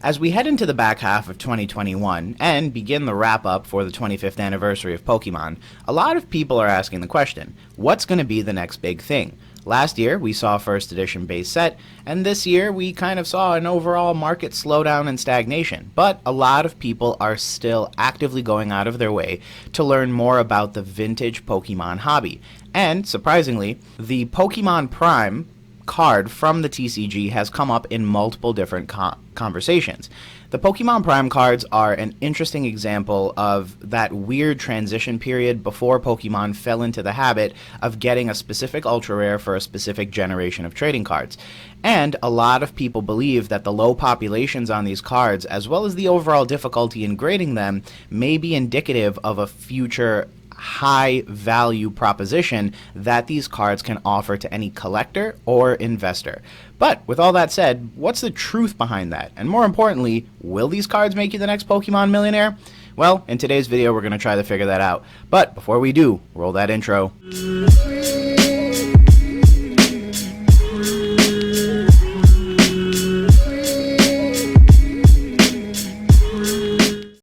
As we head into the back half of 2021 and begin the wrap-up for the 25th anniversary of Pokemon, a lot of people are asking the question, what's going to be the next big thing? Last year, we saw a first edition base set, and this year we kind of saw an overall market slowdown and stagnation, but a lot of people are still actively going out of their way to learn more about the vintage Pokemon hobby. And, surprisingly, the Pokemon Prime card from the TCG has come up in multiple different conversations. The Pokemon Prime cards are an interesting example of that weird transition period before Pokemon fell into the habit of getting a specific ultra rare for a specific generation of trading cards. And a lot of people believe that the low populations on these cards, as well as the overall difficulty in grading them, may be indicative of a future high value proposition that these cards can offer to any collector or investor. But with all that said, what's the truth behind that? And more importantly, will these cards make you the next Pokemon millionaire? Well, in today's video we're going to try to figure that out. But before we do, roll that intro.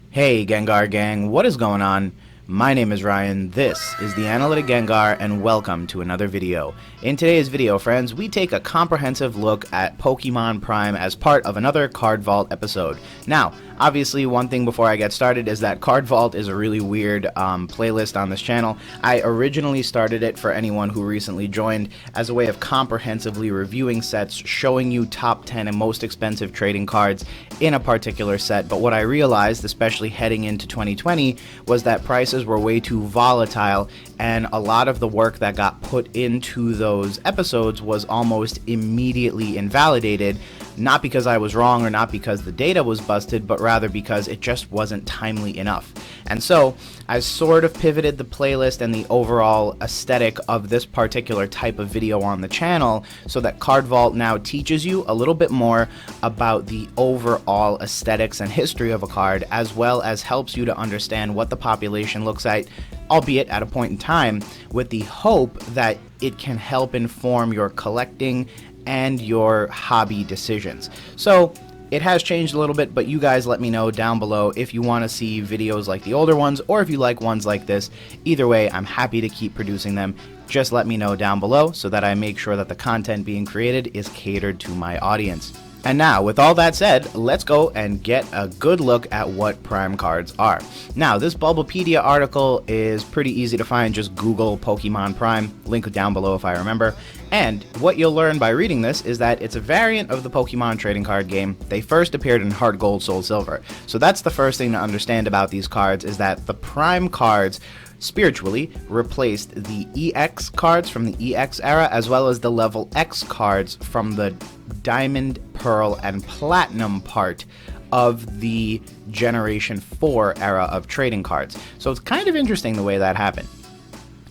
Hey Gengar Gang, what is going on? My name is Ryan, this is the Analytic Gengar, and welcome to another video. In today's video, friends, we take a comprehensive look at Pokemon Prime as part of another CardVault episode. Now, obviously, one thing before I get started is that CardVault is a really weird playlist on this channel. I originally started it for anyone who recently joined as a way of comprehensively reviewing sets, showing you top 10 and most expensive trading cards in a particular set, but what I realized, especially heading into 2020, was that prices were way too volatile, and a lot of the work that got put into those episodes was almost immediately invalidated, not because I was wrong or not because the data was busted, but rather because it just wasn't timely enough. And so I sort of pivoted the playlist and the overall aesthetic of this particular type of video on the channel so that CardVault now teaches you a little bit more about the overall aesthetics and history of a card, as well as helps you to understand what the population looks like, albeit at a point in time, with the hope that it can help inform your collecting and your hobby decisions. So it has changed a little bit, but you guys let me know down below if you want to see videos like the older ones or if you like ones like this. Either way, I'm happy to keep producing them. Just let me know down below so that I make sure that the content being created is catered to my audience. And now, with all that said, let's go and get a good look at what Prime cards are. Now, this Bulbapedia article is pretty easy to find. Just Google Pokemon Prime, link down below if I remember. And what you'll learn by reading this is that it's a variant of the Pokemon trading card game. They first appeared in Heart Gold, Soul Silver. So that's the first thing to understand about these cards, is that the Prime cards spiritually replaced the EX cards from the EX era, as well as the level X cards from the Diamond, Pearl, and Platinum part of the Generation 4 era of trading cards. So it's kind of interesting the way that happened.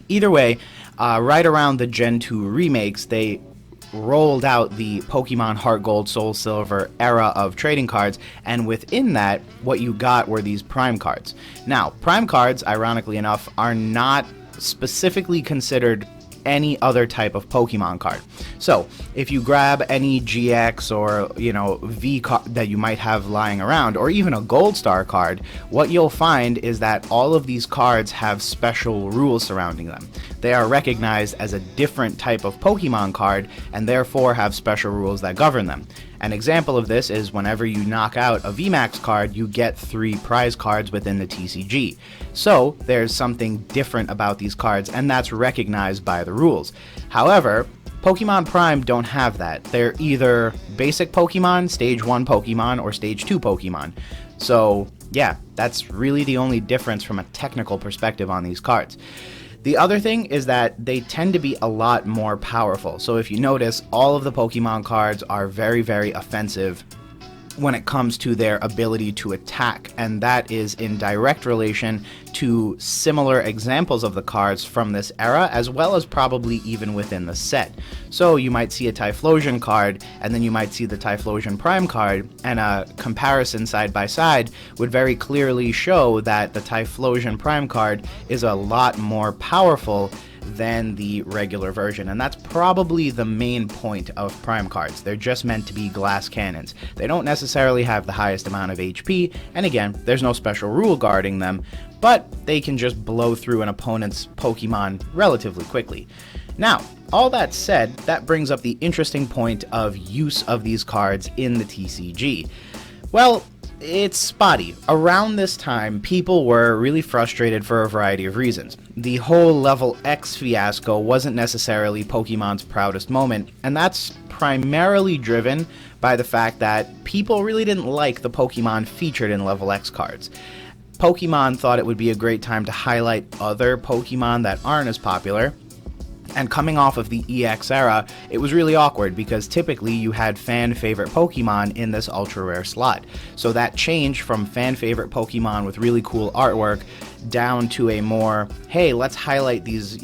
Either way, right around the Gen 2 remakes, they rolled out the Pokemon Heart Gold, Soul Silver era of trading cards, and within that, what you got were these Prime cards. Now, Prime cards, ironically enough, are not specifically considered any other type of Pokemon card. So if you grab any GX or V card that you might have lying around, or even a Gold Star card, what you'll find is that all of these cards have special rules surrounding them. They are recognized as a different type of Pokemon card and therefore have special rules that govern them. An example of this is whenever you knock out a VMAX card, you get 3 prize cards within the TCG. So there's something different about these cards, and that's recognized by the rules. However, Pokemon Prime don't have that. They're either basic Pokemon, Stage 1 Pokemon, or Stage 2 Pokemon. So yeah, that's really the only difference from a technical perspective on these cards. The other thing is that they tend to be a lot more powerful. So if you notice, all of the Pokemon cards are very, very offensive when it comes to their ability to attack, and that is in direct relation to similar examples of the cards from this era, as well as probably even within the set. So you might see a Typhlosion card, and then you might see the Typhlosion Prime card, and a comparison side by side would very clearly show that the Typhlosion Prime card is a lot more powerful than the regular version, and that's probably the main point of Prime cards. They're just meant to be glass cannons. They don't necessarily have the highest amount of HP, and again, there's no special rule guarding them, but they can just blow through an opponent's Pokemon relatively quickly. Now, all that said, that brings up the interesting point of use of these cards in the TCG. Well, it's spotty. Around this time, people were really frustrated for a variety of reasons. The whole level X fiasco wasn't necessarily Pokemon's proudest moment, and that's primarily driven by the fact that people really didn't like the Pokemon featured in level X cards. Pokemon thought it would be a great time to highlight other Pokemon that aren't as popular. And coming off of the EX era, it was really awkward because typically you had fan favorite Pokemon in this ultra rare slot. So that change from fan favorite Pokemon with really cool artwork down to a more, hey, let's highlight these,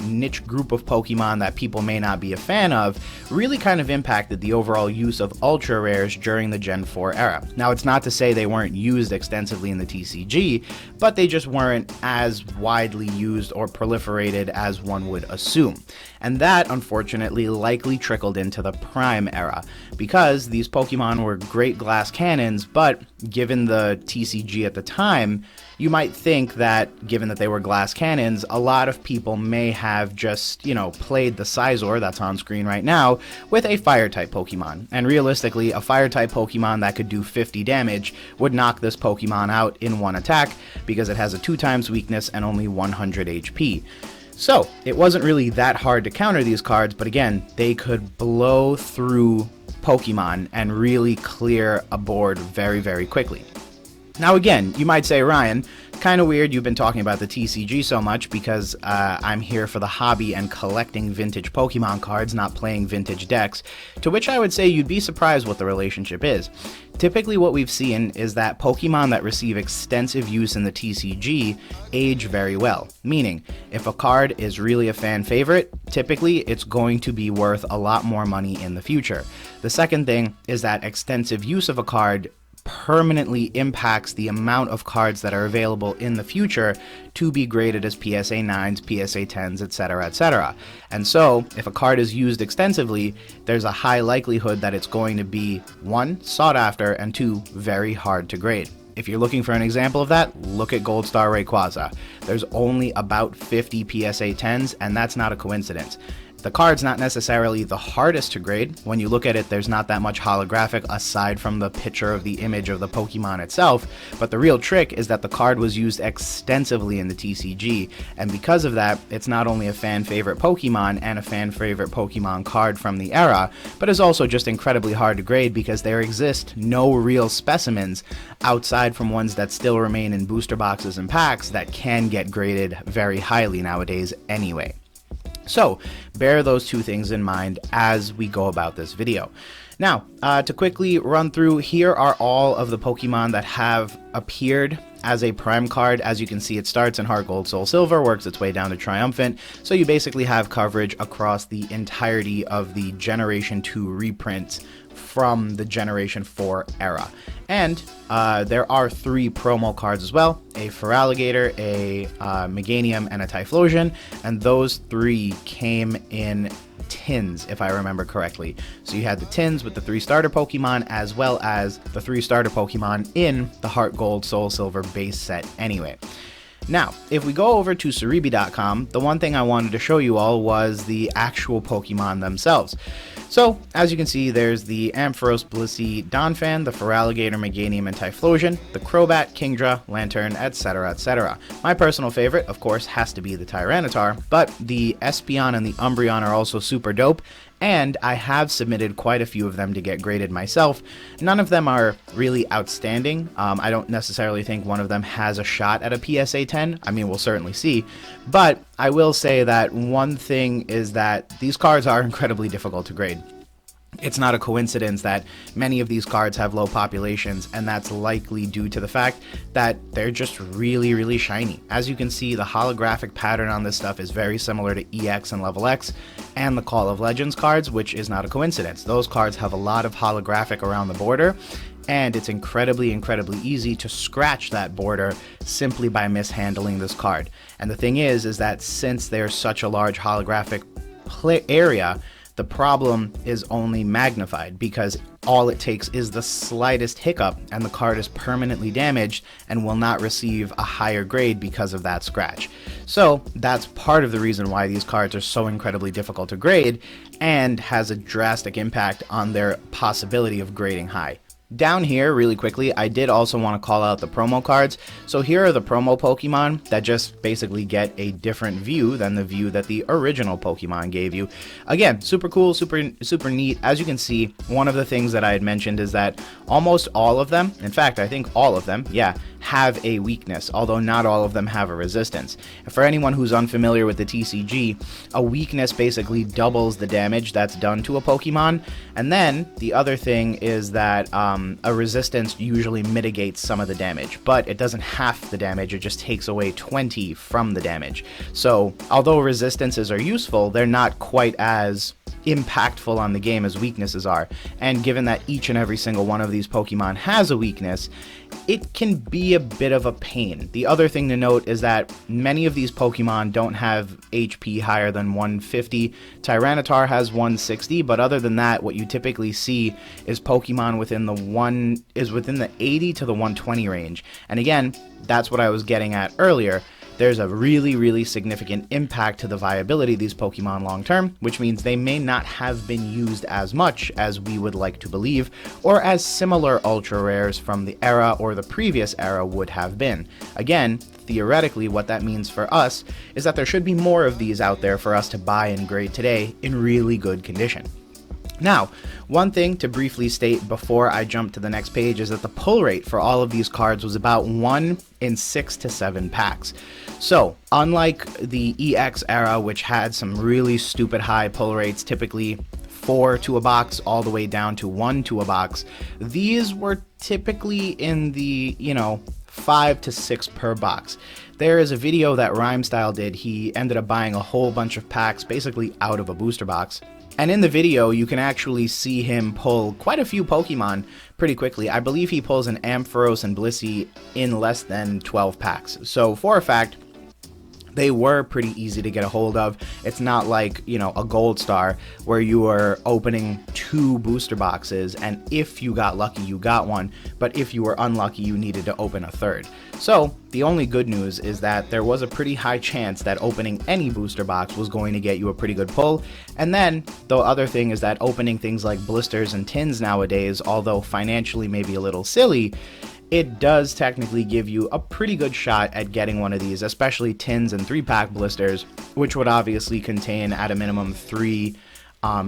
niche group of Pokemon that people may not be a fan of, really kind of impacted the overall use of ultra rares during the Gen 4 era. Now, it's not to say they weren't used extensively in the TCG, but they just weren't as widely used or proliferated as one would assume. And that, unfortunately, likely trickled into the Prime era, because these Pokemon were great glass cannons, but given the TCG at the time, you might think that, given that they were glass cannons, a lot of people may have just, played the Scizor that's on screen right now with a Fire-type Pokemon. And realistically, a Fire-type Pokemon that could do 50 damage would knock this Pokemon out in one attack because it has a 2x weakness and only 100 HP. So, it wasn't really that hard to counter these cards, but again, they could blow through Pokemon and really clear a board very, very quickly. Now again, you might say, Ryan, kind of weird you've been talking about the TCG so much because I'm here for the hobby and collecting vintage Pokemon cards, not playing vintage decks, to which I would say you'd be surprised what the relationship is. Typically what we've seen is that Pokemon that receive extensive use in the TCG age very well, meaning if a card is really a fan favorite, typically it's going to be worth a lot more money in the future. The second thing is that extensive use of a card permanently impacts the amount of cards that are available in the future to be graded as PSA 9s, PSA 10s, etc., etc. And so, if a card is used extensively, there's a high likelihood that it's going to be 1, sought after, and 2, very hard to grade. If you're looking for an example of that, look at Gold Star Rayquaza. There's only about 50 PSA 10s, and that's not a coincidence. The card's not necessarily the hardest to grade. When you look at it, there's not that much holographic aside from the picture of the image of the Pokemon itself, but the real trick is that the card was used extensively in the TCG, and because of that, it's not only a fan favorite Pokemon and a fan favorite Pokemon card from the era, but is also just incredibly hard to grade because there exist no real specimens outside from ones that still remain in booster boxes and packs that can get graded very highly nowadays anyway. So, bear those two things in mind as we go about this video. Now, to quickly run through, here are all of the Pokemon that have appeared as a Prime card. As you can see, it starts in Heart Gold, Soul Silver, works its way down to Triumphant, so you basically have coverage across the entirety of the Generation 2 reprints from the Generation 4 era. And there are 3 promo cards as well, a Feraligatr, a Meganium, and a Typhlosion, and those 3 came in tins, if I remember correctly. So you had the tins with the 3 starter Pokemon, as well as the 3 starter Pokemon in the Heart Gold, Soul Silver base set anyway. Now, if we go over to Cerebi.com, the one thing I wanted to show you all was the actual Pokemon themselves. So, as you can see, there's the Ampharos, Blissey, Donphan, the Feraligatr, Meganium, and Typhlosion, the Crobat, Kingdra, Lantern, etc., etc. My personal favorite, of course, has to be the Tyranitar, but the Espeon and the Umbreon are also super dope, and I have submitted quite a few of them to get graded myself. None of them are really outstanding. I don't necessarily think one of them has a shot at a PSA 10. I mean, we'll certainly see. But I will say that one thing is that these cards are incredibly difficult to grade. It's not a coincidence that many of these cards have low populations, and that's likely due to the fact that they're just really, really shiny. As you can see, the holographic pattern on this stuff is very similar to EX and Level X and the Call of Legends cards, which is not a coincidence. Those cards have a lot of holographic around the border, and it's incredibly easy to scratch that border simply by mishandling this card. And the thing is that since there's such a large holographic area, the problem is only magnified because all it takes is the slightest hiccup and the card is permanently damaged and will not receive a higher grade because of that scratch. So that's part of the reason why these cards are so incredibly difficult to grade and has a drastic impact on their possibility of grading high. Down here, really quickly, I did also want to call out the promo cards. So here are the promo Pokemon that just basically get a different view than the view that the original Pokemon gave you. Again, super cool, super neat. As you can see, one of the things that I had mentioned is that almost all of them, in fact, I think all of them, yeah, have a weakness, although not all of them have a resistance. And for anyone who's unfamiliar with the TCG, a weakness basically doubles the damage that's done to a Pokemon. And then the other thing is that a resistance usually mitigates some of the damage, but it doesn't half the damage, it just takes away 20 from the damage. So although resistances are useful, they're not quite as impactful on the game as weaknesses are. And given that each and every single one of these Pokemon has a weakness, it can be a bit of a pain. The other thing to note is that many of these Pokemon don't have HP higher than 150. Tyranitar has 160, but other than that, what you typically see is Pokemon within the 80 to the 120 range. And again, that's what I was getting at earlier. There's a really significant impact to the viability of these Pokemon long term, which means they may not have been used as much as we would like to believe, or as similar ultra rares from the era or the previous era would have been. Again, theoretically, what that means for us is that there should be more of these out there for us to buy and grade today in really good condition. Now, one thing to briefly state before I jump to the next page is that the pull rate for all of these cards was about 1 in 6 to 7 packs. So, unlike the EX era, which had some really stupid high pull rates, typically 4 to a box all the way down to 1 to a box, these were typically in the, 5 to 6 per box. There is a video that Rhymestyle did. He ended up buying a whole bunch of packs basically out of a booster box. And in the video, you can actually see him pull quite a few Pokemon pretty quickly. I believe he pulls an Ampharos and Blissey in less than 12 packs. So for a fact, they were pretty easy to get a hold of. It's not like, a Gold Star where you are opening 2 booster boxes and if you got lucky, you got one, but if you were unlucky, you needed to open a third. So the only good news is that there was a pretty high chance that opening any booster box was going to get you a pretty good pull. And then the other thing is that opening things like blisters and tins nowadays, although financially maybe a little silly, it does technically give you a pretty good shot at getting one of these, especially tins and 3-pack blisters, which would obviously contain at a minimum 3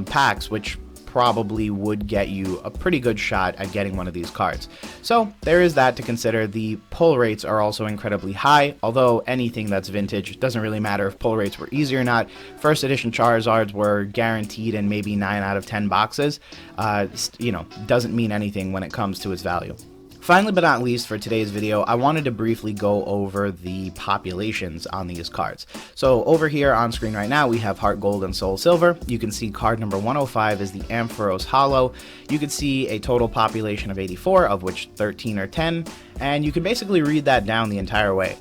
packs, which probably would get you a pretty good shot at getting one of these cards. So there is that to consider. The pull rates are also incredibly high, although anything that's vintage doesn't really matter if pull rates were easy or not. First edition Charizards were guaranteed in maybe 9 out of 10 boxes. Doesn't mean anything when it comes to its value. Finally but not least for today's video, I wanted to briefly go over the populations on these cards. So over here on screen right now, we have Heart Gold and Soul Silver. You can see card number 105 is the Ampharos Holo. You can see a total population of 84, of which 13 are 10, and you can basically read that down the entire way.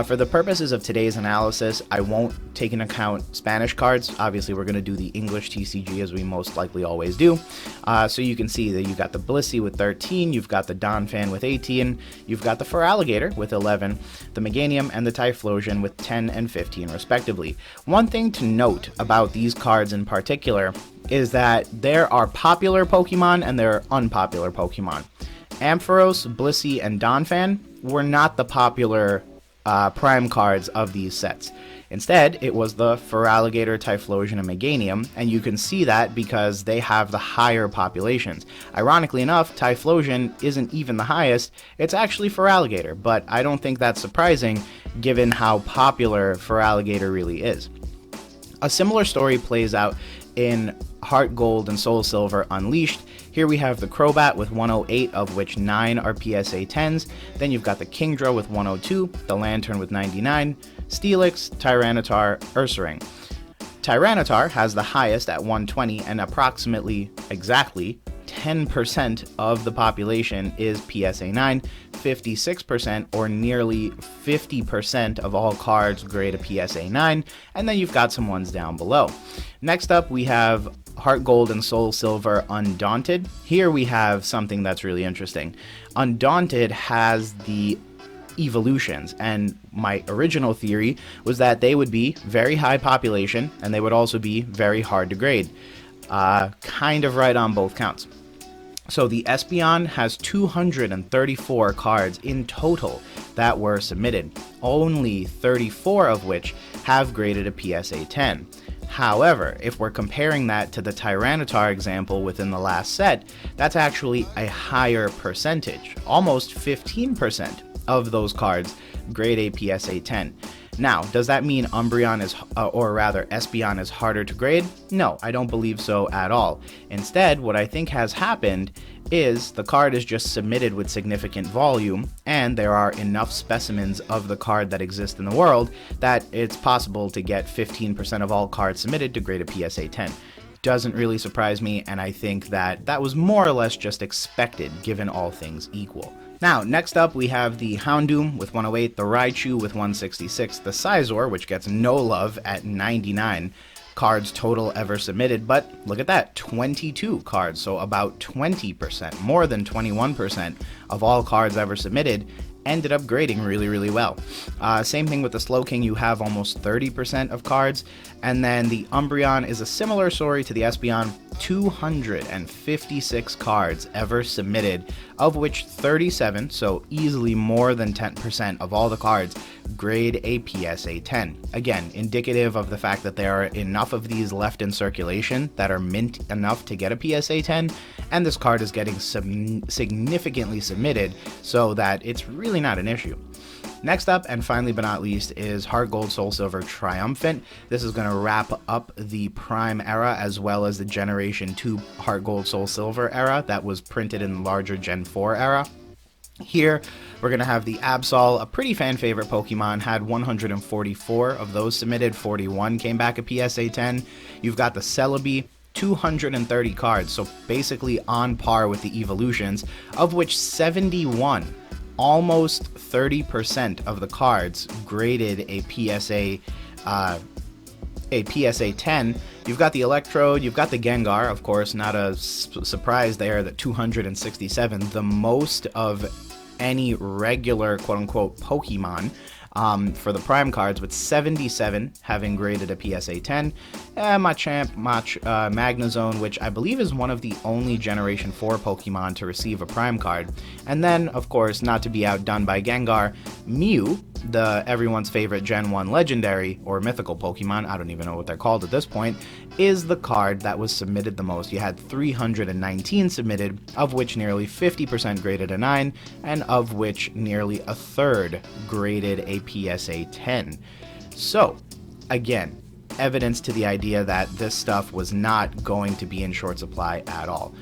For the purposes of today's analysis, I won't take into account Spanish cards. Obviously, we're going to do the English TCG as we most likely always do. So you can see that you've got the Blissey with 13, you've got the Donphan with 18, you've got the Feraligatr with 11, the Meganium and the Typhlosion with 10 and 15 respectively. One thing to note about these cards in particular is that there are popular Pokemon and there are unpopular Pokemon. Ampharos, Blissey, and Donphan were not the popular prime cards of these sets. Instead, it was the Feraligatr, Typhlosion, and Meganium, and you can see that because they have the higher populations. Ironically enough, Typhlosion isn't even the highest, it's actually Feraligatr, but I don't think that's surprising given how popular Feraligatr really is. A similar story plays out in Heart Gold and Soul Silver Unleashed. Here we have the Crobat with 108, of which 9 are PSA 10s. Then you've got the Kingdra with 102, the Lantern with 99, Steelix, Tyranitar, Ursaring. Tyranitar has the highest at 120 and approximately exactly 10% of the population is PSA 9, 56% or nearly 50% of all cards grade a PSA 9, and then you've got some ones down below. Next up, we have Heart Gold and Soul Silver Undaunted. Here we have something that's really interesting. Undaunted has the evolutions, and my original theory was that they would be very high population and they would also be very hard to grade. Kind of right on both counts. So the Espeon has 234 cards in total that were submitted, only 34 of which have graded a PSA 10. However, if we're comparing that to the Tyranitar example within the last set, that's actually a higher percentage. Almost 15% of those cards grade a PSA 10. Now, does that mean Umbreon is, or rather Espeon is harder to grade? No, I don't believe so at all. Instead, what I think has happened is the card is just submitted with significant volume, and there are enough specimens of the card that exist in the world that it's possible to get 15% of all cards submitted to grade a PSA 10. Doesn't really surprise me, and I think that that was more or less just expected given all things equal. Now, next up we have the Hound Doom with 108, the Raichu with 166, the Scizor, which gets no love at 99 cards total ever submitted, but look at that, 22 cards, so about 20%, more than 21% of all cards ever submitted ended up grading really well. Same thing with the Slowking, you have almost 30% of cards, and then the Umbreon is a similar story to the Espeon, 256 cards ever submitted, of which 37, so easily more than 10% of all the cards, grade a PSA 10. Again, indicative of the fact that there are enough of these left in circulation that are mint enough to get a PSA 10, and this card is getting significantly submitted so that it's really not an issue. Next up, and finally but not least, is Heart Gold Soul Silver Triumphant. This is going to wrap up the Prime era as well as the Generation 2 Heart Gold Soul Silver era that was printed in the larger Gen 4 era. Here, we're going to have the Absol, a pretty fan favorite Pokemon, had 144 of those submitted, 41 came back a PSA 10. You've got the Celebi, 230 cards, so basically on par with the evolutions, of which 71, almost 30% of the cards graded a PSA 10. You've got the Electrode, you've got the Gengar, of course, not a surprise there that 267, the most of any regular quote-unquote Pokemon for the Prime cards, with 77 having graded a PSA 10. Machamp, Magnezone, which I believe is one of the only Generation 4 Pokemon to receive a Prime card. And then, of course, not to be outdone by Gengar, Mew, the everyone's favorite Gen 1 legendary or mythical Pokemon, I don't even know what they're called at this point, is the card that was submitted the most. You had 319 submitted, of which nearly 50% graded a 9, and of which nearly a third graded a PSA 10. So, again, evidence to the idea that this stuff was not going to be in short supply at all.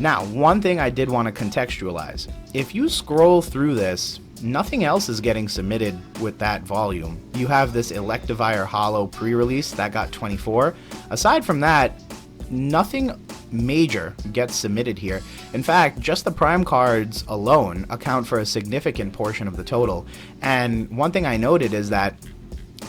Now, one thing I did want to contextualize. If you scroll through this, nothing else is getting submitted with that volume. You have this Electivire Holo pre-release that got 24. Aside from that, nothing major gets submitted here. In fact, just the Prime cards alone account for a significant portion of the total. And one thing I noted is that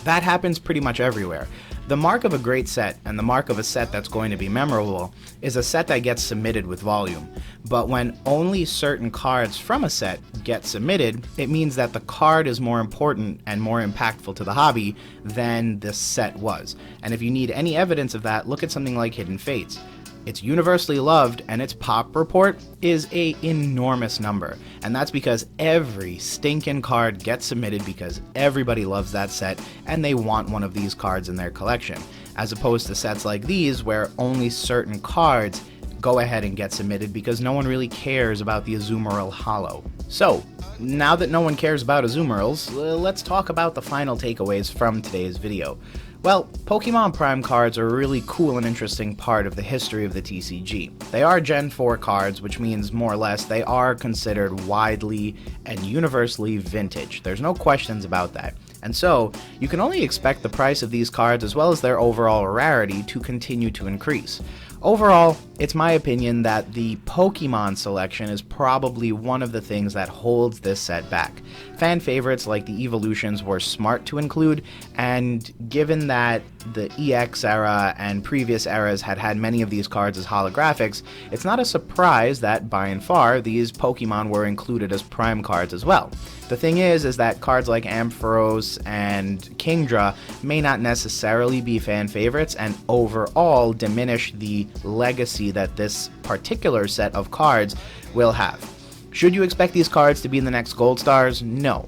happens pretty much everywhere. The mark of a great set, and the mark of a set that's going to be memorable, is a set that gets submitted with volume. But when only certain cards from a set get submitted, it means that the card is more important and more impactful to the hobby than the set was. And if you need any evidence of that, look at something like Hidden Fates. It's universally loved, and its pop report is a enormous number. And that's because every stinking card gets submitted because everybody loves that set and they want one of these cards in their collection. As opposed to sets like these where only certain cards go ahead and get submitted because no one really cares about the Azumarill Holo. So, now that no one cares about Azumarils, let's talk about the final takeaways from today's video. Well, Pokemon Prime cards are a really cool and interesting part of the history of the TCG. They are Gen 4 cards, which means more or less they are considered widely and universally vintage. There's no questions about that. And so, you can only expect the price of these cards as well as their overall rarity to continue to increase. Overall, it's my opinion that the Pokemon selection is probably one of the things that holds this set back. Fan favorites like the evolutions were smart to include, and given that the EX era and previous eras had many of these cards as holographics, it's not a surprise that by and far these Pokemon were included as prime cards as well. The thing is that cards like Ampharos and Kingdra may not necessarily be fan favorites and overall diminish the legacy that this particular set of cards will have. Should you expect these cards to be in the next Gold Stars? No.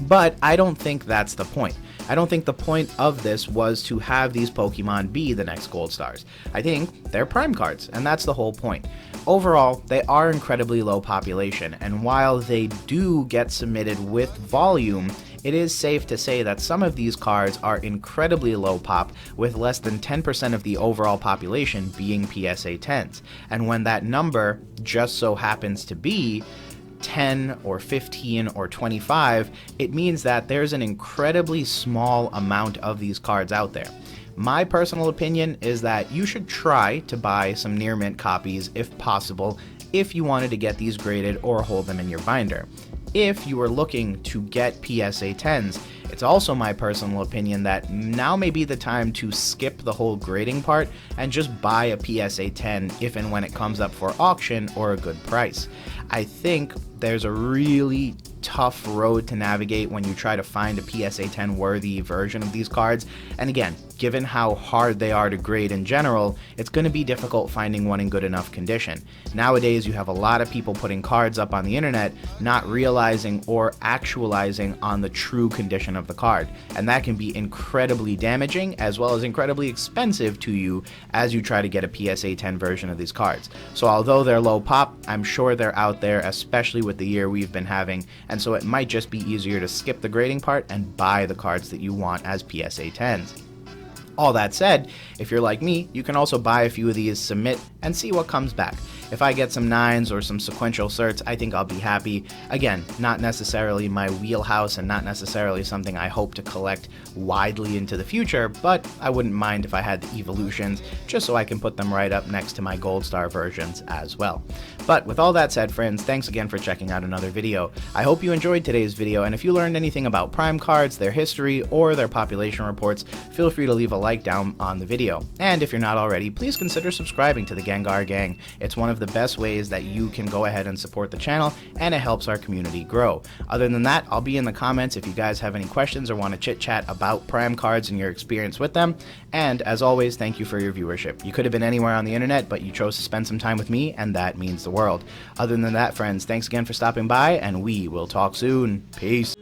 But I don't think that's the point. I don't think the point of this was to have these Pokemon be the next Gold Stars. I think they're prime cards, and that's the whole point. Overall, they are incredibly low population, and while they do get submitted with volume, it is safe to say that some of these cards are incredibly low pop, with less than 10% of the overall population being PSA 10s. And when that number just so happens to be 10 or 15 or 25, it means that there's an incredibly small amount of these cards out there. My personal opinion is that you should try to buy some near mint copies if possible, if you wanted to get these graded or hold them in your binder. If you are looking to get PSA 10s, it's also my personal opinion that now may be the time to skip the whole grading part and just buy a PSA 10 if and when it comes up for auction or a good price. I think there's a really tough road to navigate when you try to find a PSA 10 worthy version of these cards, and again, given how hard they are to grade in general, it's going to be difficult finding one in good enough condition. Nowadays, you have a lot of people putting cards up on the internet, not realizing or actualizing on the true condition of the card, and that can be incredibly damaging as well as incredibly expensive to you as you try to get a PSA 10 version of these cards. So although they're low pop, I'm sure they're out there, especially with the year we've been having, and so it might just be easier to skip the grading part and buy the cards that you want as PSA 10s. All that said, if you're like me, you can also buy a few of these, submit, and see what comes back. If I get some 9s or some sequential certs, I think I'll be happy. Again, not necessarily my wheelhouse and not necessarily something I hope to collect widely into the future, but I wouldn't mind if I had the evolutions, just so I can put them right up next to my Gold Star versions as well. But with all that said, friends, thanks again for checking out another video. I hope you enjoyed today's video, and if you learned anything about prime cards, their history, or their population reports, feel free to leave a like down on the video. And if you're not already, please consider subscribing to the Gengar Gang. It's one of the best ways that you can go ahead and support the channel, and it helps our community grow. Other than that, I'll be in the comments if you guys have any questions or want to chit chat about prime cards and your experience with them. And as always, thank you for your viewership. You could have been anywhere on the internet, but you chose to spend some time with me, and that means the world. Other than that, friends, thanks again for stopping by, and we will talk soon. Peace.